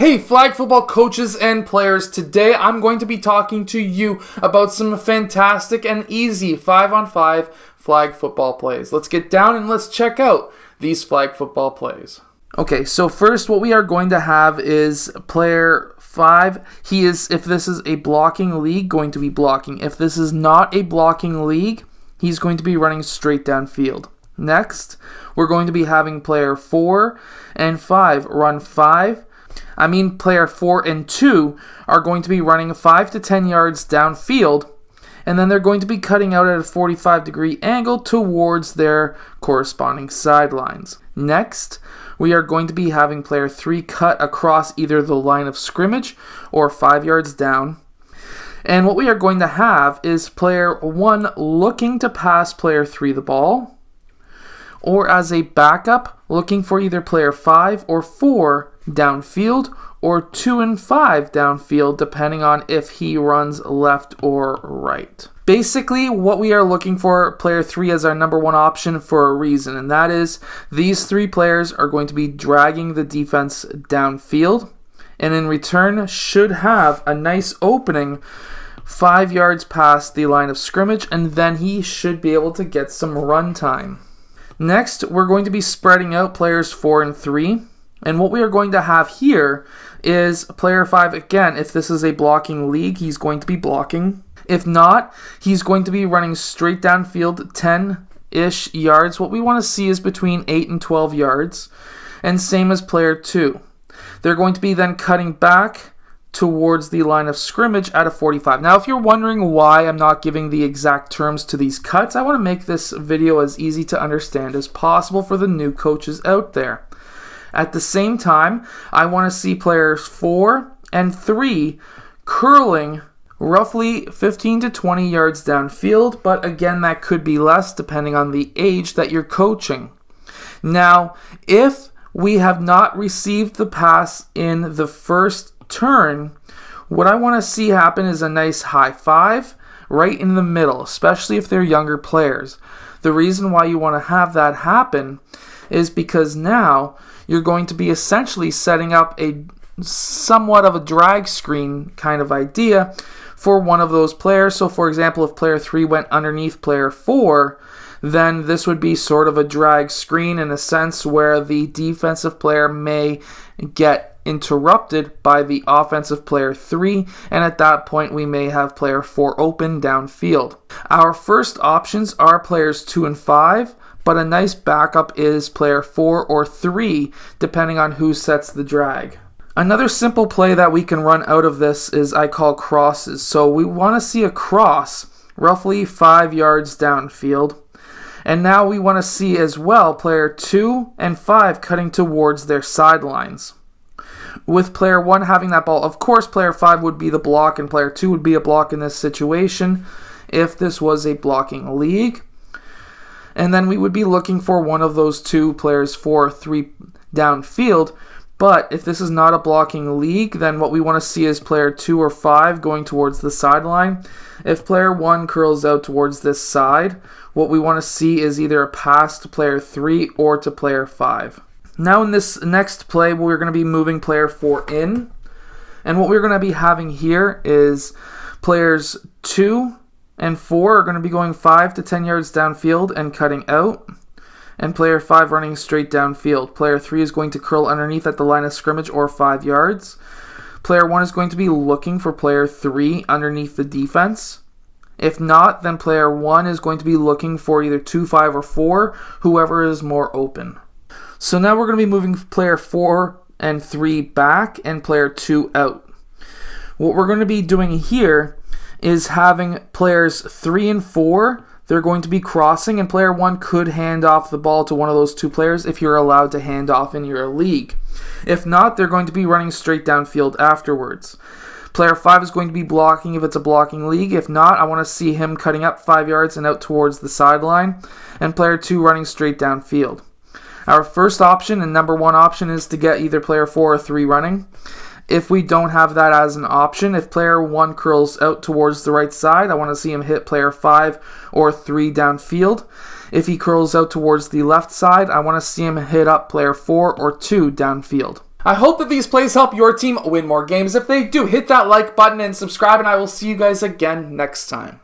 Hey flag football coaches and players, today I'm going to be talking to you about some fantastic and easy 5-on-5 flag football plays. Let's get down and let's check out these flag football plays. Okay, so first what we are going to have is player 5. He is, if this is a blocking league, going to be blocking. If this is not a blocking league, he's going to be running straight downfield. Next, we're going to be having player 4 and 5 run 5. Player 4 and 2 are going to be running 5 to 10 yards downfield, and then they're going to be cutting out at a 45-degree angle towards their corresponding sidelines. Next, we are going to be having player 3 cut across either the line of scrimmage or 5 yards down. And what we are going to have is player 1 looking to pass player 3 the ball, or as a backup, looking for either player 5 or 4 downfield, or 2 and 5 downfield, depending on if he runs left or right. Basically, what we are looking for player 3 as our number one option for a reason, and that is these 3 players are going to be dragging the defense downfield, and in return should have a nice opening 5 yards past the line of scrimmage, and then he should be able to get some run time. Next, we're going to be spreading out players 4 and 3. And what we are going to have here is player 5, again, if this is a blocking league, he's going to be blocking. If not, he's going to be running straight downfield 10-ish yards. What we want to see is between 8 and 12 yards. And same as player 2. They're going to be then cutting back towards the line of scrimmage at a 45. Now, if you're wondering why I'm not giving the exact terms to these cuts, I want to make this video as easy to understand as possible for the new coaches out there. At the same time, I want to see players 4 and 3 curling roughly 15 to 20 yards downfield, but again, that could be less depending on the age that you're coaching. Now, if we have not received the pass in the first turn, what I want to see happen is a nice high five right in the middle, especially if they're younger players. The reason why you want to have that happen is because now you're going to be essentially setting up a somewhat of a drag screen kind of idea for one of those players. So for example, if player 3 went underneath player 4, then this would be sort of a drag screen in a sense where the defensive player may get interrupted by the offensive player 3, and at that point we may have player 4 open downfield. Our first options are players 2 and 5, but a nice backup is player 4 or 3, depending on who sets the drag. Another simple play that we can run out of this is I call crosses. So we want to see a cross roughly 5 yards downfield. And now we want to see as well player 2 and 5 cutting towards their sidelines. With player 1 having that ball, of course player 5 would be the block and player 2 would be a block in this situation if this was a blocking league. And then we would be looking for one of those 2 players 4 or 3 downfield. But if this is not a blocking league, then what we want to see is player 2 or 5 going towards the sideline. If player 1 curls out towards this side, what we want to see is either a pass to player 3 or to player 5. Now in this next play, we're going to be moving player 4 in. And what we're going to be having here is players 2 and 4 are going to be going 5 to 10 yards downfield and cutting out. And player 5 running straight downfield. Player 3 is going to curl underneath at the line of scrimmage or 5 yards. Player 1 is going to be looking for player 3 underneath the defense. If not, then player 1 is going to be looking for either 2, 5, or 4, whoever is more open. So now we're going to be moving player 4 and 3 back and player 2 out. What we're going to be doing here is having players 3 and 4, they're going to be crossing, and player 1 could hand off the ball to one of those 2 players if you're allowed to hand off in your league. If not, they're going to be running straight downfield afterwards. Player 5 is going to be blocking if it's a blocking league. If not, I want to see him cutting up 5 yards and out towards the sideline, and player 2 running straight downfield. Our first option and number one option is to get either player 4 or 3 running. If we don't have that as an option, if player 1 curls out towards the right side, I want to see him hit player 5 or 3 downfield. If he curls out towards the left side, I want to see him hit up player 4 or 2 downfield. I hope that these plays help your team win more games. If they do, hit that like button and subscribe, and I will see you guys again next time.